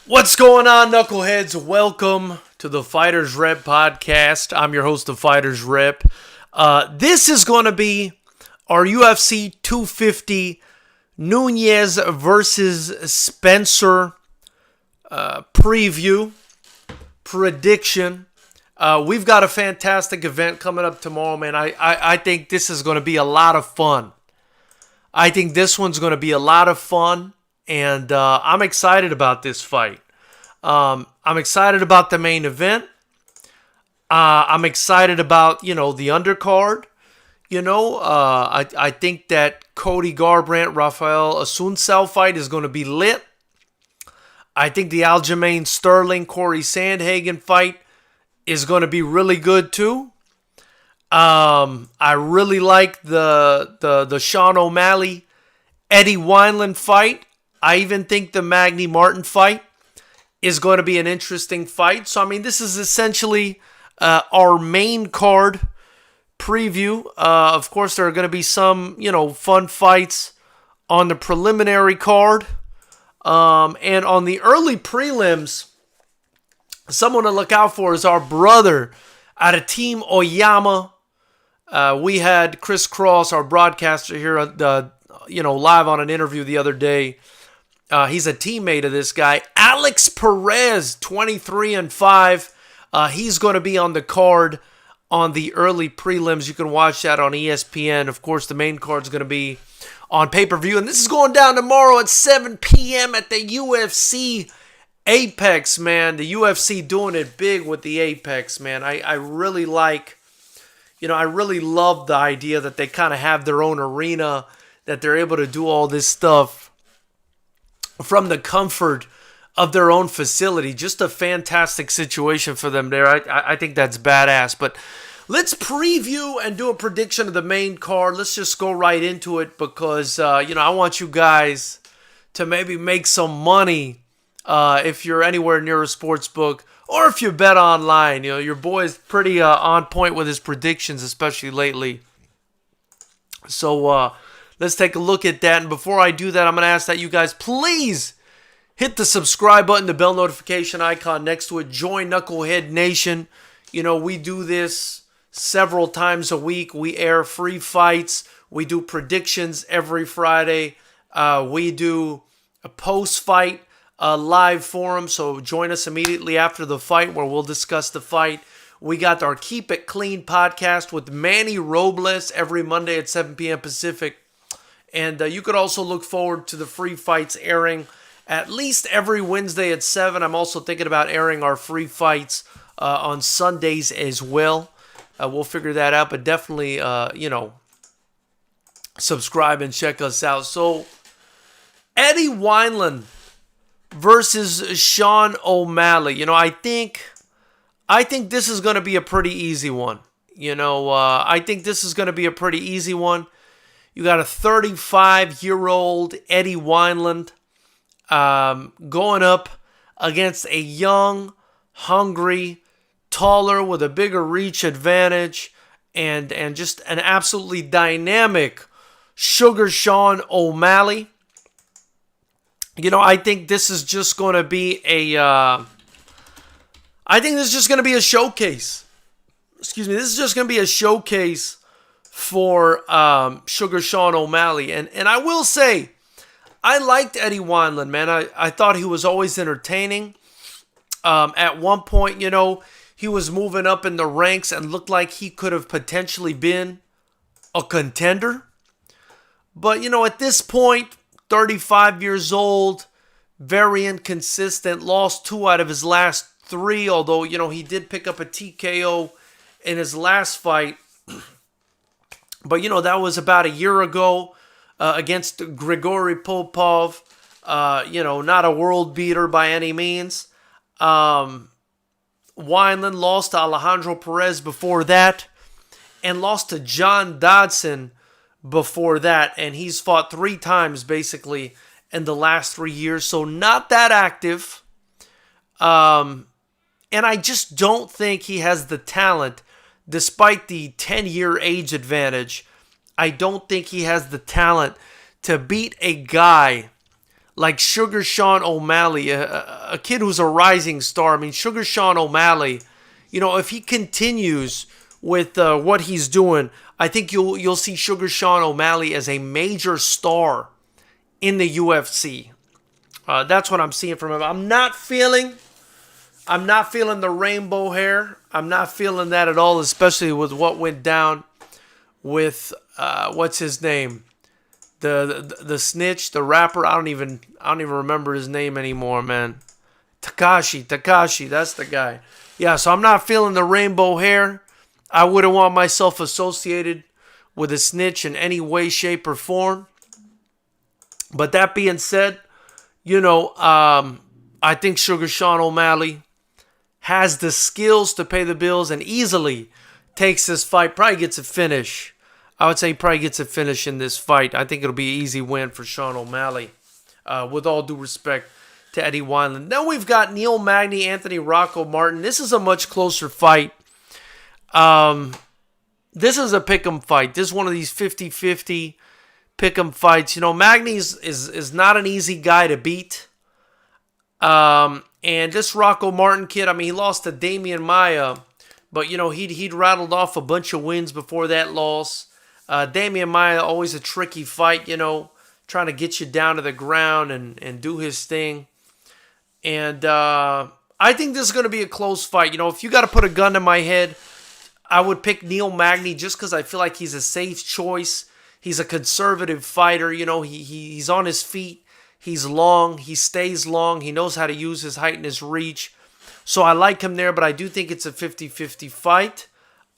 What's going on, knuckleheads? Welcome to the FightersRep podcast. I'm your host of FightersRep. This is going to be our UFC 250 Nunes versus Spencer preview, prediction. We've got a fantastic event coming up tomorrow, man. I think this is going to be a lot of fun. I think this one's going to be a lot of fun. And I'm excited about this fight. I'm excited about the main event. I'm excited about, the undercard. I think that Cody Garbrandt, Rafael Assunção fight is going to be lit. I think the Aljamain Sterling, Corey San Hagin fight is going to be really good too. I really like the Sean O'Malley, Eddie Weinland fight. I even think the Magny Martin fight is going to be an interesting fight. So, this is essentially our main card preview. Of course, there are going to be some, fun fights on the preliminary card. And on the early prelims, someone to look out for is our brother out of Team Oyama. We had Chris Cross, our broadcaster here, live on an interview the other day. He's a teammate of this guy, Alex Perez, 23-5. He's going to be on the card on the early prelims. You can watch that on ESPN. Of course, the main card's going to be on pay-per-view. And this is going down tomorrow at 7 p.m. at the UFC Apex, man. The UFC doing it big with the Apex, man. I really like, I really love the idea that they kind of have their own arena, that they're able to do all this stuff from the comfort of their own facility. Just a fantastic situation for them there. I think that's badass. But let's preview and do a prediction of the main card. Let's just go right into it because, I want you guys to maybe make some money if you're anywhere near a sports book or if you bet online. Your boy is pretty on point with his predictions, especially lately. So, let's take a look at that. And before I do that, I'm going to ask that you guys please hit the subscribe button, the bell notification icon next to it. Join Knucklehead Nation. We do this several times a week. We air free fights. We do predictions every Friday. We do a post-fight live forum. So join us immediately after the fight where we'll discuss the fight. We got our Keep It Clean podcast with Manny Robles every Monday at 7 p.m. Pacific. And you could also look forward to the free fights airing at least every Wednesday at 7. I'm also thinking about airing our free fights on Sundays as well. We'll figure that out, but definitely, subscribe and check us out. So, Eddie Weinland versus Sean O'Malley. I think this is going to be a pretty easy one. I think this is going to be a pretty easy one. You got a 35-year-old Eddie Weinland going up against a young, hungry, taller, with a bigger reach advantage, and just an absolutely dynamic Sugar Sean O'Malley. I think this is just going to be a showcase. Excuse me. This is just going to be a showcase for Sugar Sean O'Malley. And I will say, I liked Eddie Weinland, man. I thought he was always entertaining. At one point, he was moving up in the ranks and looked like he could have potentially been a contender. But, at this point, 35 years old, very inconsistent, lost 2 out of his last 3, although, he did pick up a TKO in his last fight. But, that was about a year ago against Grigory Popov. Not a world beater by any means. Weinland lost to Alejandro Perez before that and lost to John Dodson before that. And he's fought 3 times, basically, in the last 3 years. So not that active. And I just don't think he has the talent. Despite the 10-year age advantage, I don't think he has the talent to beat a guy like Sugar Sean O'Malley, a kid who's a rising star. I mean, Sugar Sean O'Malley, if he continues with what he's doing, I think you'll see Sugar Sean O'Malley as a major star in the UFC. That's what I'm seeing from him. I'm not feeling the rainbow hair. I'm not feeling that at all, especially with what went down with what's his name, the snitch, the rapper. I don't even remember his name anymore, man. Takashi, that's the guy. Yeah, so I'm not feeling the rainbow hair. I wouldn't want myself associated with a snitch in any way, shape, or form. But that being said, I think Sugar Sean O'Malley has the skills to pay the bills and easily takes this fight. Probably gets a finish. I would say he probably gets a finish in this fight. I think it'll be an easy win for Sean O'Malley, with all due respect to Eddie Weinland. Then we've got Neil Magny, Anthony Rocco Martin. This is a much closer fight. This is a pick'em fight. This is one of these 50-50 pick'em fights. Magny is not an easy guy to beat. And this Rocco Martin kid, I mean, he lost to Damian Maia, but he'd rattled off a bunch of wins before that loss. Damian Maia, always a tricky fight, trying to get you down to the ground and do his thing. And I think this is going to be a close fight. If you got to put a gun to my head, I would pick Neil Magny just because I feel like he's a safe choice. He's a conservative fighter. He's on his feet. He's long. He stays long. He knows how to use his height and his reach. So I like him there, but I do think it's a 50-50 fight.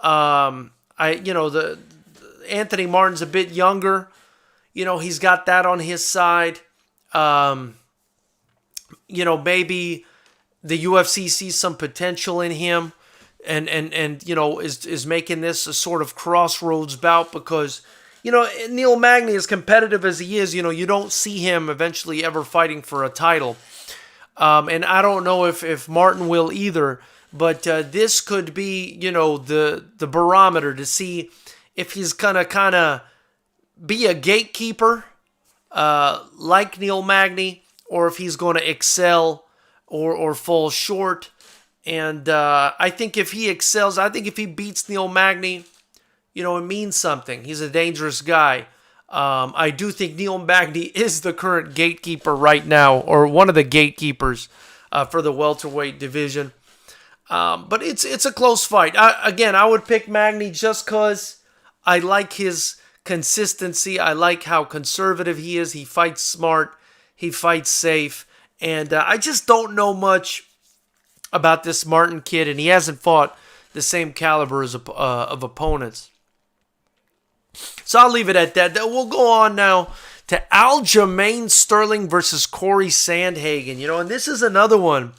The Anthony Martin's a bit younger. He's got that on his side. Maybe the UFC sees some potential in him and is making this a sort of crossroads bout because, Neil Magny, as competitive as he is, you don't see him eventually ever fighting for a title. And I don't know if Martin will either, but this could be, the barometer to see if he's gonna kind of be a gatekeeper like Neil Magny, or if he's going to excel or fall short. And I think if he excels, I think if he beats Neil Magny, it means something. He's a dangerous guy. I do think Neil Magny is the current gatekeeper right now, or one of the gatekeepers for the welterweight division. But it's a close fight. I would pick Magny just because I like his consistency. I like how conservative he is. He fights smart. He fights safe. And I just don't know much about this Martin kid, and he hasn't fought the same caliber of opponents. So I'll leave it at that. We'll go on now to Aljamain Sterling versus Corey Sandhagen. And this is another one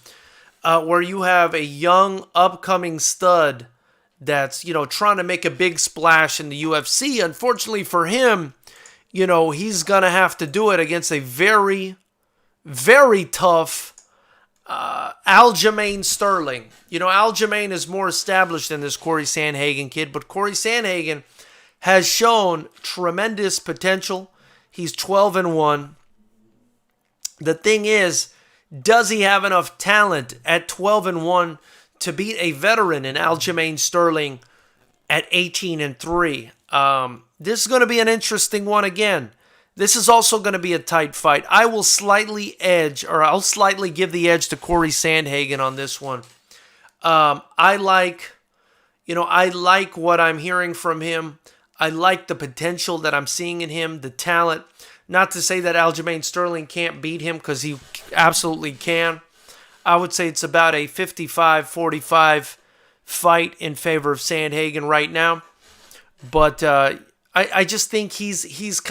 where you have a young, upcoming stud that's, trying to make a big splash in the UFC. Unfortunately for him, he's going to have to do it against a very, very tough Aljamain Sterling. Aljamain is more established than this Corey Sandhagen kid, but Corey Sandhagen has shown tremendous potential. He's 12-1. The thing is, does he have enough talent at 12-1 to beat a veteran in Aljamain Sterling at 18-3? This is going to be an interesting one again. This is also going to be a tight fight. I'll slightly give the edge to Corey Sandhagen on this one. I like what I'm hearing from him. I like the potential that I'm seeing in him, the talent. Not to say that Aljamain Sterling can't beat him, because he absolutely can. I would say it's about a 55-45 fight in favor of Sandhagen right now. But I just think he's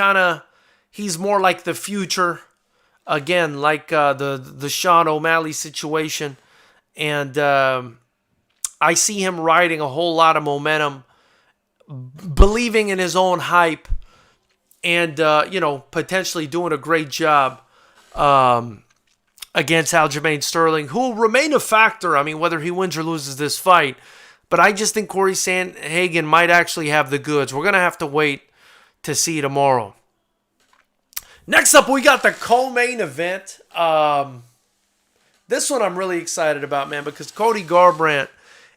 more like the future. Again, like the Sean O'Malley situation. And I see him riding a whole lot of momentum, believing in his own hype, and potentially doing a great job against Aljamain Sterling, who will remain a factor. I mean, whether he wins or loses this fight, but I just think Corey Sandhagen might actually have the goods. We're gonna have to wait to see tomorrow. Next up, we got the co-main event. This one I'm really excited about, man, because Cody Garbrandt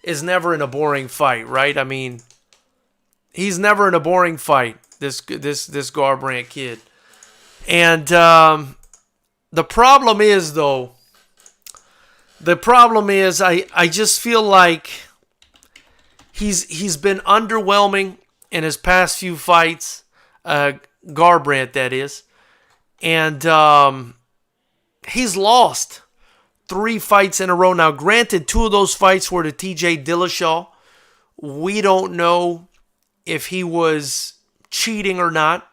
is never in a boring fight, right? I mean, he's never in a boring fight, this Garbrandt kid. And the problem is, though, I just feel like he's been underwhelming in his past few fights, Garbrandt, that is. And he's lost 3 fights in a row. Now, granted, 2 of those fights were to TJ Dillashaw. We don't know if he was cheating or not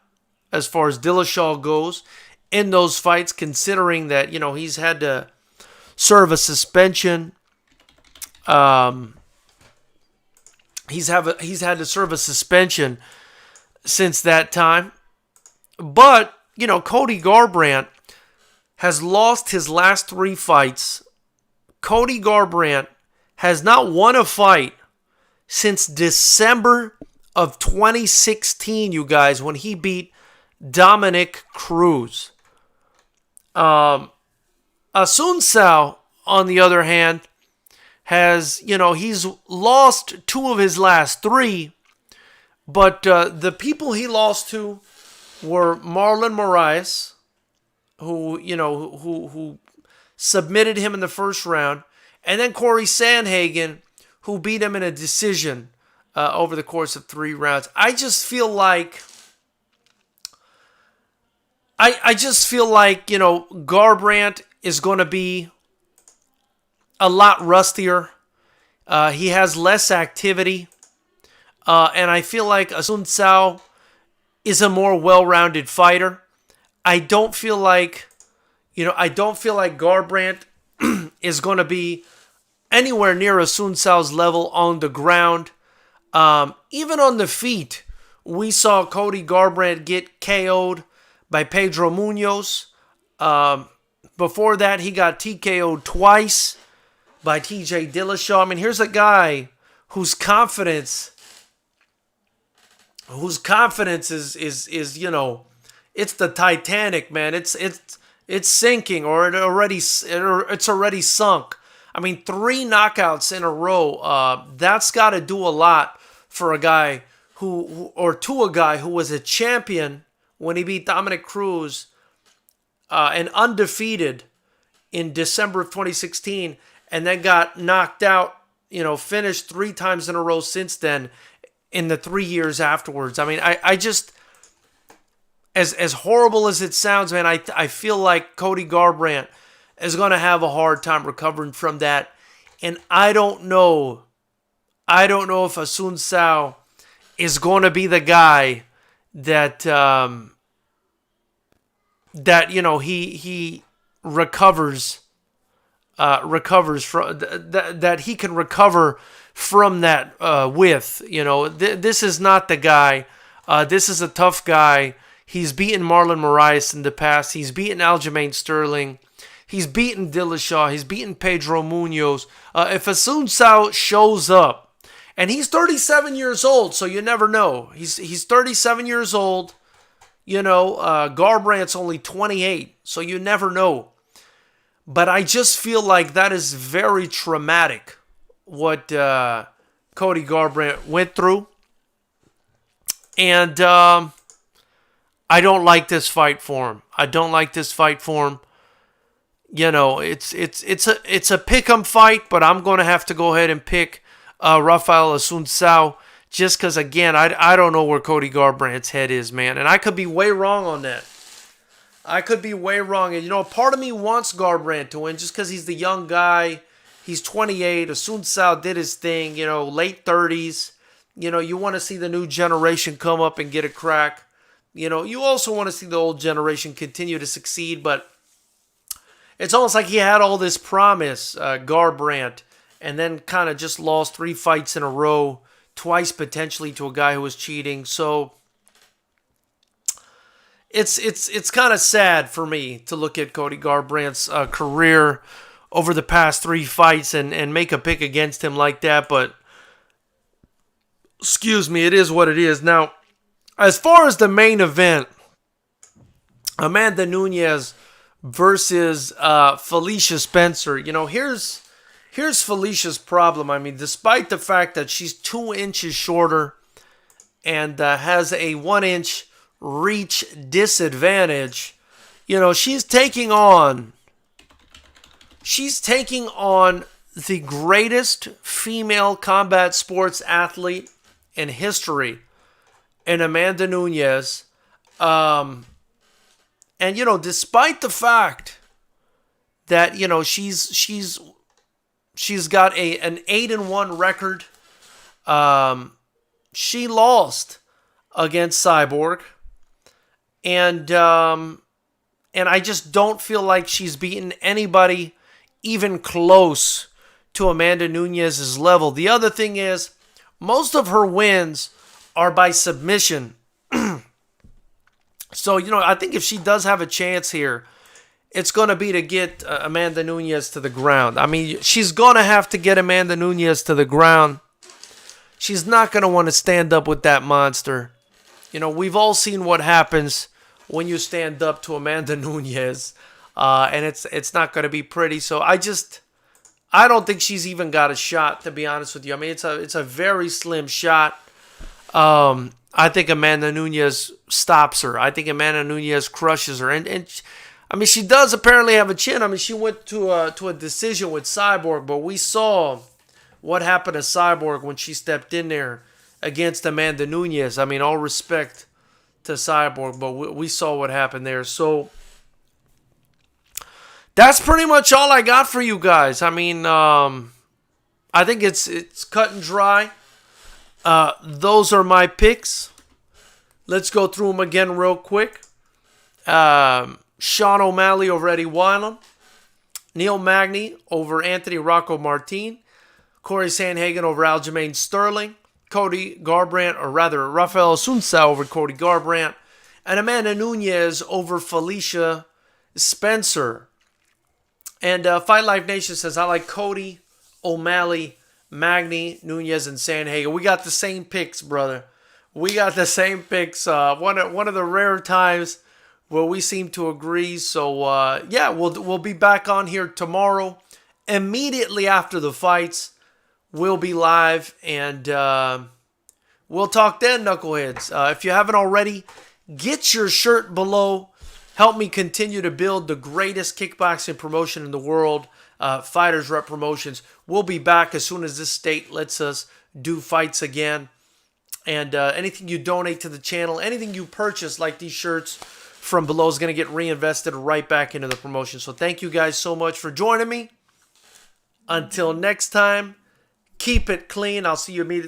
as far as Dillashaw goes in those fights, considering that, you know, he's had to serve a suspension. He's had to serve a suspension since that time. But, you know, Cody Garbrandt has lost his last 3 fights. Cody Garbrandt has not won a fight since December of 2016, you guys, when he beat Dominic Cruz. Asuncao, on the other hand, has, you know, he's lost 2 of his last 3, but the people he lost to were Marlon Moraes, who, you know, who submitted him in the first round, and then Corey Sandhagen, who beat him in a decision over the course of 3 rounds. I just feel like, you know, Garbrandt is going to be a lot rustier. He has less activity, and I feel like Asuncao is a more well-rounded fighter. I don't feel like Garbrandt is going to be anywhere near Asuncao's level on the ground. Even on the feet, we saw Cody Garbrandt get KO'd by Pedro Munoz. Before that, he got TKO'd twice by TJ Dillashaw. I mean, here's a guy whose confidence is you know, it's the Titanic, man. It's sinking, or it's already sunk. I mean, 3 knockouts in a row. That's got to do a lot for a guy who was a champion when he beat Dominic Cruz, and undefeated in December of 2016, and then got knocked out. You know, finished 3 times in a row since then, in the 3 years afterwards. I mean, I just, as horrible as it sounds, man, I feel like Cody Garbrandt is going to have a hard time recovering from that. And I don't know if Asuncao is going to be the guy that you know, he recovers from that he can recover from that with. You know, this is not the guy. This is a tough guy. He's beaten Marlon Moraes in the past. He's beaten Aljamain Sterling. He's beaten Dillashaw. He's beaten Pedro Munoz. If Asuncao shows up, and he's 37 years old, so you never know. He's 37 years old. You know, Garbrandt's only 28, so you never know. But I just feel like that is very traumatic, what Cody Garbrandt went through. And I don't like this fight for him. You know, it's a pick-em fight, but I'm going to have to go ahead and pick Rafael Asuncao, just because, again, I don't know where Cody Garbrandt's head is, man. And I could be way wrong on that. And, you know, part of me wants Garbrandt to win just because he's the young guy. He's 28. Asuncao did his thing, you know, late 30s. You know, you want to see the new generation come up and get a crack. You know, you also want to see the old generation continue to succeed, but it's almost like he had all this promise, Garbrandt, and then kind of just lost 3 fights in a row, twice potentially to a guy who was cheating. So it's kind of sad for me to look at Cody Garbrandt's career over the past 3 fights and make a pick against him like that. But excuse me, it is what it is. Now, as far as the main event, Amanda Nunes versus Felicia Spencer. Here's Felicia's problem. I mean, despite the fact that she's 2 inches shorter and has a 1-inch reach disadvantage, she's taking on the greatest female combat sports athlete in history, in Amanda Nunes. And despite the fact that she's got an 8-1 record, she lost against Cyborg, and I just don't feel like she's beaten anybody even close to Amanda Nunes' level. The other thing is, most of her wins are by submission. So, I think if she does have a chance here, it's going to be to get Amanda Nunes to the ground. I mean, she's going to have to get Amanda Nunes to the ground. She's not going to want to stand up with that monster. We've all seen what happens when you stand up to Amanda Nunes. And it's not going to be pretty. So I don't think she's even got a shot, to be honest with you. I mean, it's a very slim shot. I think Amanda Nunes stops her. I think Amanda Nunes crushes her. And I mean, she does apparently have a chin. I mean, she went to a decision with Cyborg, but we saw what happened to Cyborg when she stepped in there against Amanda Nunes. I mean, all respect to Cyborg, but we saw what happened there. So that's pretty much all I got for you guys. I mean, I think it's cut and dry. Those are my picks. Let's go through them again real quick. Sean O'Malley over Eddie Weinland. Neil Magny over Anthony Rocco Martin. Corey San Hagin over Aljamain Sterling. Cody Garbrandt, or rather Rafael Assunção over Cody Garbrandt. And Amanda Nunes over Felicia Spencer. And Fight Life Nation says, I like Cody, O'Malley, Magny, Nunes, and San Hagin. We got the same picks, brother. We got the same picks. One of the rare times where we seem to agree. So, yeah, we'll be back on here tomorrow. Immediately after the fights, we'll be live. And we'll talk then, knuckleheads. If you haven't already, get your shirt below. Help me continue to build the greatest kickboxing promotion in the world, FightersRep Promotions. We'll be back as soon as this state lets us do fights again. And anything you donate to the channel, anything you purchase like these shirts from below is going to get reinvested right back into the promotion. So thank you guys so much for joining me. Until next time, keep it clean. I'll see you immediately.